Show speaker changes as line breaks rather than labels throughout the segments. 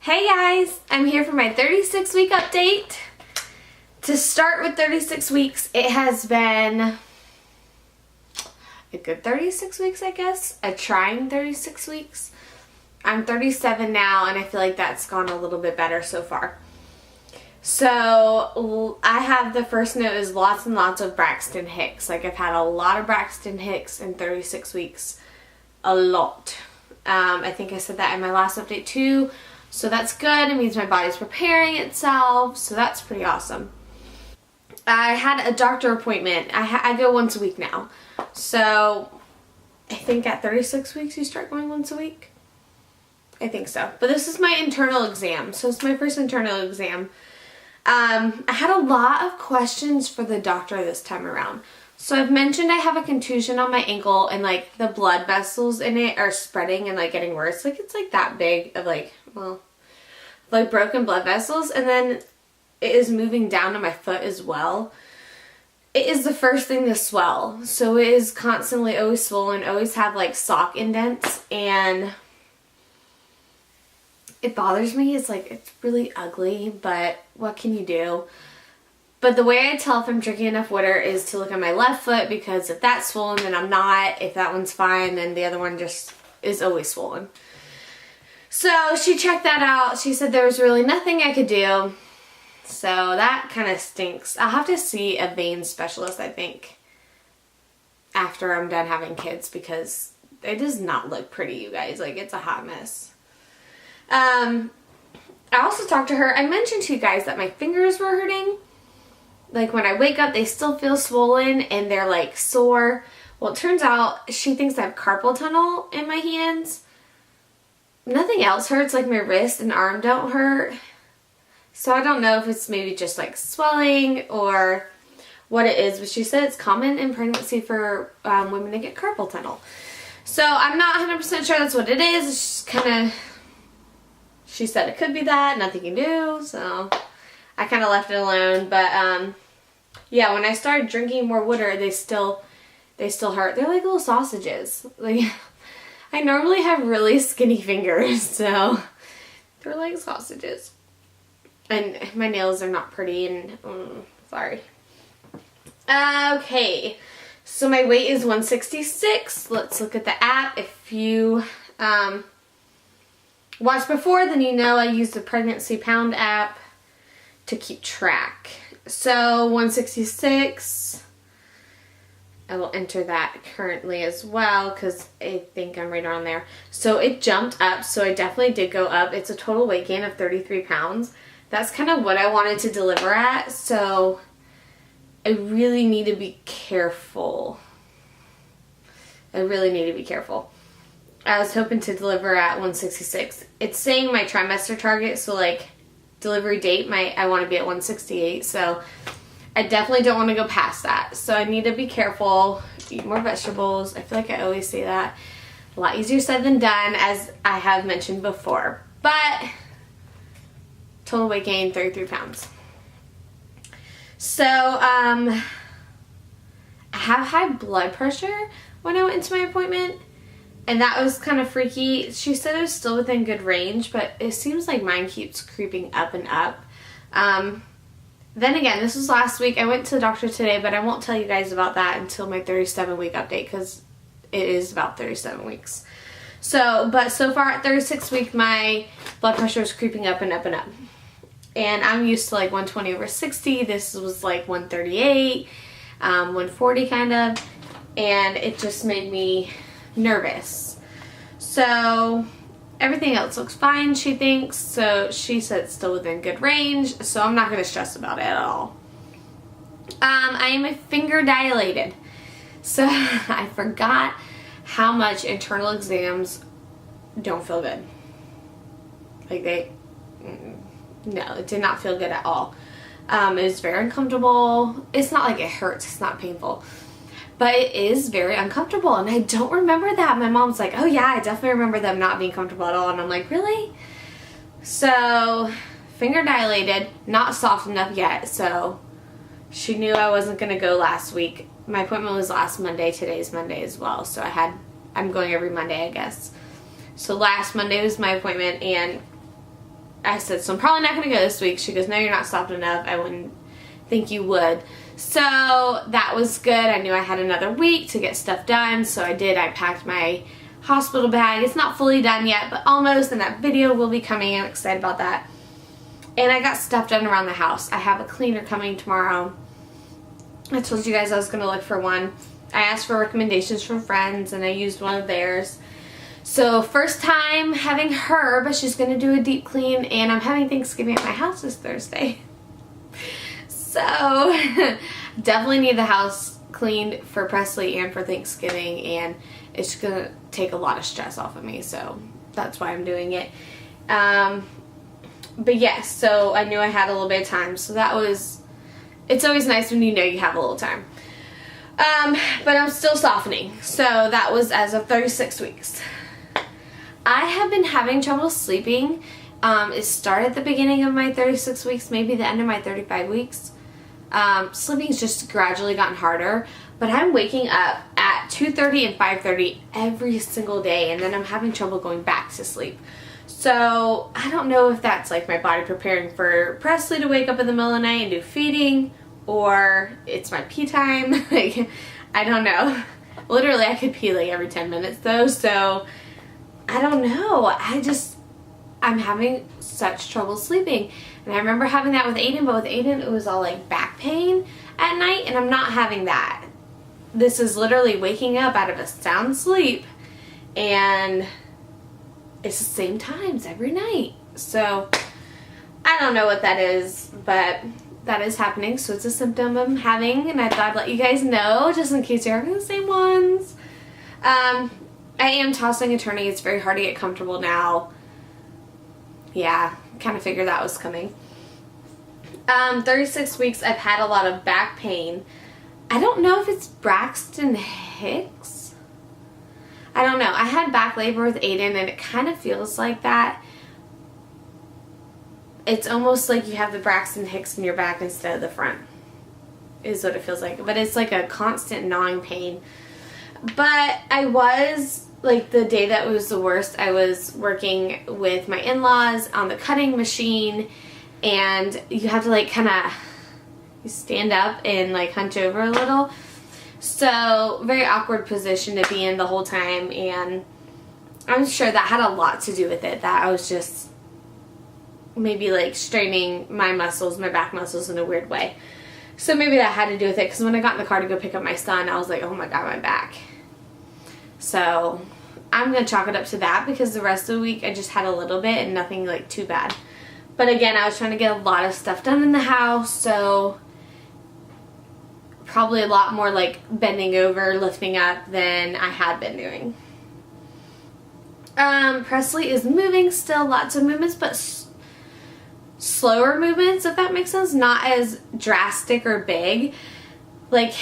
Hey guys, I'm here for my 36-week update. To start with 36 weeks, it has been a good 36 weeks, I guess. A trying 36 weeks. I'm 37 now, and I feel like that's gone a little bit better so far. So, I have the first note is lots and lots of Braxton Hicks. Like, I've had a lot of Braxton Hicks in 36 weeks. A lot. I think I said that in my last update too. So that's good. It means my body's preparing itself. So that's pretty awesome. I had a doctor appointment. I go once a week now. So I think at 36 weeks you start going once a week. I think so. But this is my internal exam. So it's my first internal exam. I had a lot of questions for the doctor this time around. So I've mentioned I have a contusion on my ankle and like the blood vessels in it are spreading and like getting worse. Like it's like that big of like, well, like broken blood vessels, and then it is moving down to my foot as well. It is the first thing to swell. So it is constantly always swollen, always have like sock indents, and it bothers me. It's like, it's really ugly, but what can you do? But the way I tell if I'm drinking enough water is to look at my left foot, because if that's swollen, then I'm not. If that one's fine, then the other one just is always swollen. So she checked that out. She said there was really nothing I could do. So that kind of stinks. I'll have to see a vein specialist, I think, after I'm done having kids, because it does not look pretty, you guys. Like, it's a hot mess. I also talked to her. I mentioned to you guys that my fingers were hurting. Like, when I wake up, they still feel swollen and they're like sore. Well, it turns out she thinks I have carpal tunnel in my hands. Nothing else hurts, like my wrist and arm don't hurt. So I don't know if it's maybe just like swelling or what it is, but she said it's common in pregnancy for women to get carpal tunnel. So I'm not 100% sure that's what it is. It's just kind of, she said it could be that, nothing you can do, so I kind of left it alone. But yeah, when I started drinking more water, they still hurt. They're like little sausages. Like, I normally have really skinny fingers, so they're like sausages. And my nails are not pretty, and sorry. Okay, so my weight is 166. Let's look at the app. If you watched before, then you know I use the Pregnancy Pound app to keep track. So 166. I will enter that currently as well, because I think I'm right around there. So it jumped up, so I definitely did go up. It's a total weight gain of 33 pounds. That's kind of what I wanted to deliver at, so I really need to be careful. I really need to be careful. I was hoping to deliver at 166. It's saying my trimester target, so like delivery date, I want to be at 168, so I definitely don't want to go past that. So I need to be careful, eat more vegetables. I feel like I always say that. A lot easier said than done, as I have mentioned before. But total weight gain, 33 pounds. So I have high blood pressure when I went into my appointment, and that was kind of freaky. She said it was still within good range, but it seems like mine keeps creeping up and up. Then again, this was last week. I went to the doctor today, but I won't tell you guys about that until my 37-week update, because it is about 37 weeks. So, but so far at 36 weeks, my blood pressure is creeping up and up and up. And I'm used to like 120/60. This was like 138, 140 kind of. And it just made me nervous. So everything else looks fine, she thinks. So she said it's still within good range. So I'm not going to stress about it at all. I am finger dilated. So I forgot how much internal exams don't feel good. Like no, it did not feel good at all. It was very uncomfortable. It's not like it hurts. It's not painful. But it is very uncomfortable, and I don't remember that. My mom's like, oh yeah, I definitely remember them not being comfortable at all, and I'm like, really? So, finger dilated, not soft enough yet, so she knew I wasn't going to go last week. My appointment was last Monday. Today's Monday as well, so I'm going every Monday, I guess. So last Monday was my appointment, and I said, so I'm probably not going to go this week. She goes, no, you're not stopped enough. I wouldn't think you would. So that was good. I knew I had another week to get stuff done, so I did. I packed my hospital bag. It's not fully done yet, but almost, and that video will be coming. I'm excited about that. And I got stuff done around the house. I have a cleaner coming tomorrow. I told you guys I was going to look for one. I asked for recommendations from friends, and I used one of theirs. So first time having her, but she's going to do a deep clean, and I'm having Thanksgiving at my house this Thursday. So definitely need the house cleaned for Presley and for Thanksgiving, and it's going to take a lot of stress off of me, so that's why I'm doing it. But yes, so I knew I had a little bit of time, so that was, it's always nice when you know you have a little time. But I'm still softening, so that was as of 36 weeks. I have been having trouble sleeping. It started at the beginning of my 36 weeks, maybe the end of my 35 weeks. Sleeping's just gradually gotten harder, but I'm waking up at 2:30 and 5:30 every single day, and then I'm having trouble going back to sleep. So I don't know if that's like my body preparing for Presley to wake up in the middle of the night and do feeding, or it's my pee time. Like, I don't know. Literally, I could pee like every 10 minutes though, so I don't know. I'm having such trouble sleeping. And I remember having that with Aiden, but with Aiden it was all like back pain at night, and I'm not having that. This is literally waking up out of a sound sleep, and it's the same times every night. So I don't know what that is, but that is happening, so it's a symptom I'm having, and I thought I'd let you guys know just in case you're having the same ones. I am tossing and turning. It's very hard to get comfortable now. Yeah, kind of figured that was coming. 36 weeks I've had a lot of back pain. I don't know if it's Braxton Hicks. I don't know. I had back labor with Aiden, and it kind of feels like that. It's almost like you have the Braxton Hicks in your back instead of the front, is what it feels like. But it's like a constant gnawing pain. But I was, like, the day that was the worst, I was working with my in-laws on the cutting machine, and you have to, like, kind of stand up and, like, hunch over a little. So, very awkward position to be in the whole time, and I'm sure that had a lot to do with it, that I was just maybe, like, straining my muscles, my back muscles in a weird way. So maybe that had to do with it, because when I got in the car to go pick up my son, I was like, oh my god, my back. So I'm going to chalk it up to that, because the rest of the week I just had a little bit and nothing like too bad. But again, I was trying to get a lot of stuff done in the house, so probably a lot more like bending over, lifting up than I had been doing. Presley is moving still, lots of movements, but slower movements, if that makes sense, not as drastic or big. Like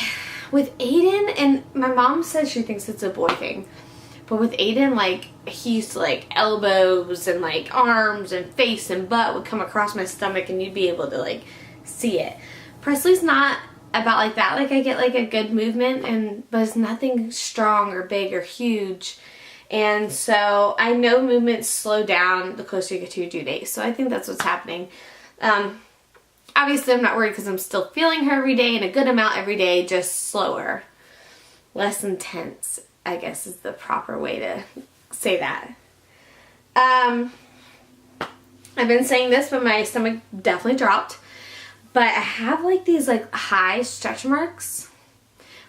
with Aiden, and my mom says she thinks it's a boy thing, but with Aiden, like, he used to, like, elbows and, like, arms and face and butt would come across my stomach, and you'd be able to, like, see it. Presley's not about like that. Like, I get, like, a good movement, but it's nothing strong or big or huge. And so I know movements slow down the closer you get to your due date. So I think that's what's happening. Obviously, I'm not worried because I'm still feeling her every day, and a good amount every day, just slower. Less intense, I guess, is the proper way to say that. I've been saying this, but my stomach definitely dropped. But I have like these like high stretch marks,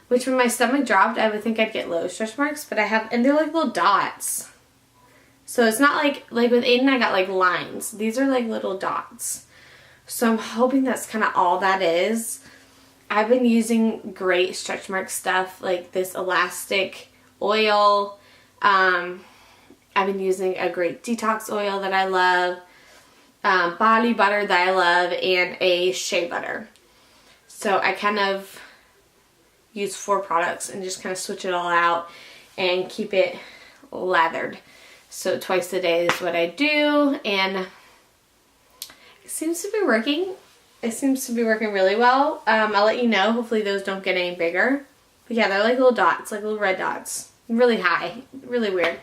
which when my stomach dropped, I would think I'd get low stretch marks, but I have, and they're like little dots. So it's not like with Aiden, I got like lines. These are like little dots. So I'm hoping that's kind of all that is. I've been using great stretch mark stuff, like this elastic oil. I've been using a great detox oil that I love, body butter that I love, and a shea butter. So I kind of use 4 products and just kind of switch it all out and keep it lathered. So twice a day is what I do, and it seems to be working. It seems to be working really well. I'll let you know. Hopefully those don't get any bigger. But yeah, they're like little dots, like little red dots. Really high. Really weird.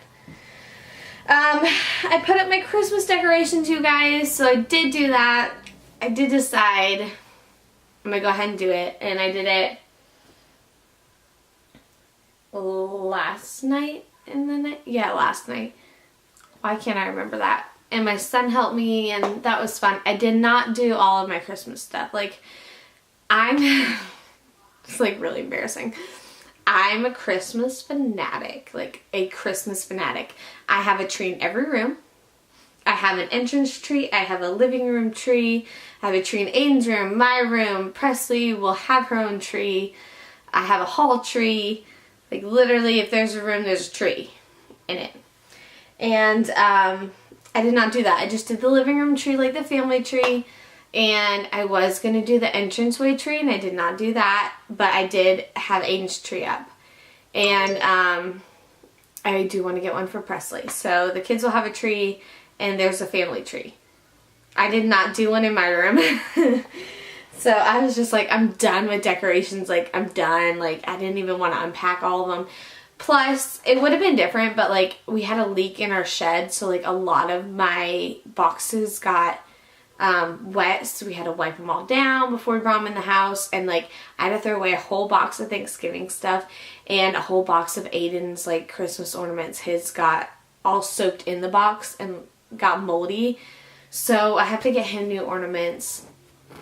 I put up my Christmas decorations, you guys, so I did do that. I did decide I'm gonna go ahead and do it, and I did it last night last night. Why can't I remember that? And my son helped me, and that was fun. I did not do all of my Christmas stuff. Like, it's like really embarrassing. I'm a Christmas fanatic, like a Christmas fanatic. I have a tree in every room. I have an entrance tree. I have a living room tree. I have a tree in Aiden's room, my room. Presley will have her own tree. I have a hall tree. Like, literally, if there's a room, there's a tree in it. And I did not do that. I just did the living room tree, like the family tree. And I was going to do the entranceway tree, and I did not do that. But I did have Aiden's tree up. And I do want to get one for Presley. So the kids will have a tree, and there's a family tree. I did not do one in my room. So I was just like, I'm done with decorations. Like, I'm done. Like, I didn't even want to unpack all of them. Plus, it would have been different, but like, we had a leak in our shed. So like, a lot of my boxes got wet, so we had to wipe them all down before we brought them in the house. And like, I had to throw away a whole box of Thanksgiving stuff and a whole box of Aiden's like Christmas ornaments. His got all soaked in the box and got moldy, so I have to get him new ornaments.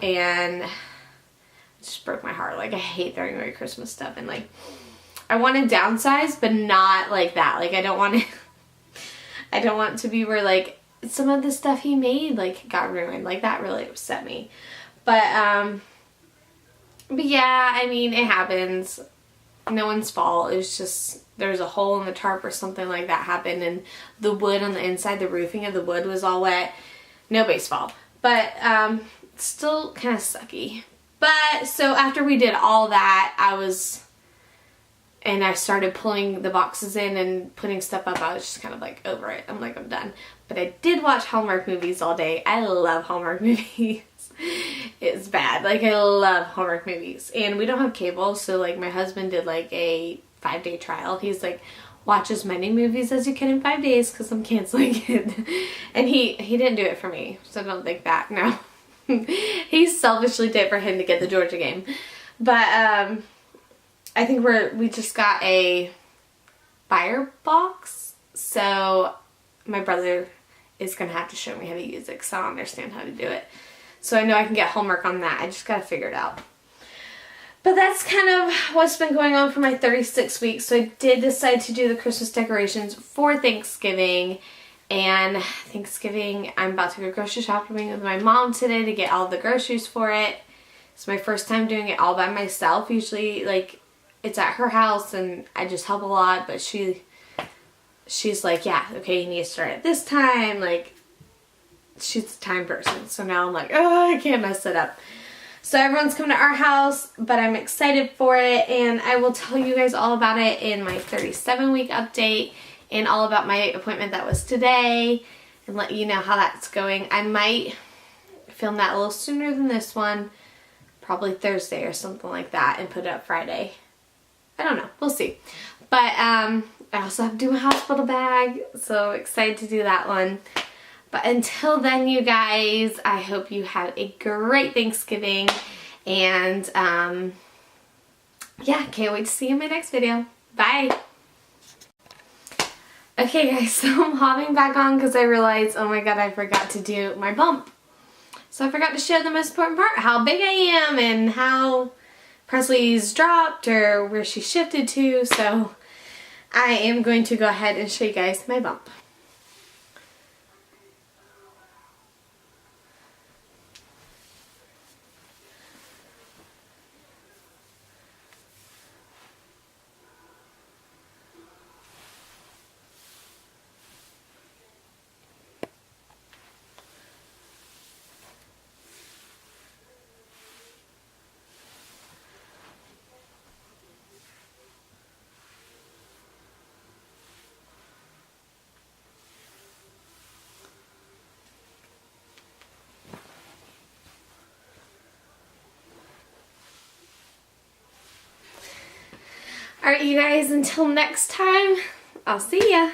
And it just broke my heart. Like, I hate throwing away Christmas stuff, and like, I want to downsize, but not like that. Like, I don't want to I don't want to be where like some of the stuff he made like got ruined. Like, that really upset me. But yeah, I mean, it happens. No one's fault. It was just, there was a hole in the tarp or something like that happened, and the wood on the inside, the roofing of the wood was all wet. Nobody's fault. But still kind of sucky. But so after we did all that, I started pulling the boxes in and putting stuff up, I was just kind of like over it. I'm like, I'm done. But I did watch Hallmark movies all day. I love Hallmark movies. It's bad. Like, I love Hallmark movies. And we don't have cable, so like, my husband did like a 5-day trial. He's like, watch as many movies as you can in 5 days because I'm canceling it. And he didn't do it for me, so don't think that. No. He selfishly did it for him to get the Georgia game. But I think we just got a fire box, so my brother is gonna have to show me how to use it because I don't understand how to do it. So I know I can get homework on that. I just gotta figure it out. But that's kind of what's been going on for my 36 weeks. So I did decide to do the Christmas decorations for Thanksgiving. And Thanksgiving, I'm about to go grocery shopping with my mom today to get all the groceries for it. It's my first time doing it all by myself. Usually, like, it's at her house and I just help a lot, but she's like, yeah, okay, you need to start at this time. Like, she's a time person. So now I'm like, oh, I can't mess it up. So everyone's coming to our house, but I'm excited for it, and I will tell you guys all about it in my 37-week update and all about my appointment that was today and let you know how that's going. I might film that a little sooner than this one, probably Thursday or something like that, and put it up Friday. I don't know. We'll see. But I also have to do a hospital bag, so excited to do that one. But until then, you guys, I hope you have a great Thanksgiving. And yeah, can't wait to see you in my next video. Bye. Okay, guys, so I'm hopping back on because I realized, oh my god, I forgot to do my bump. So I forgot to share the most important part, how big I am and how Presley's dropped or where she shifted to. So I am going to go ahead and show you guys my bump. Alright, you guys, until next time, I'll see ya.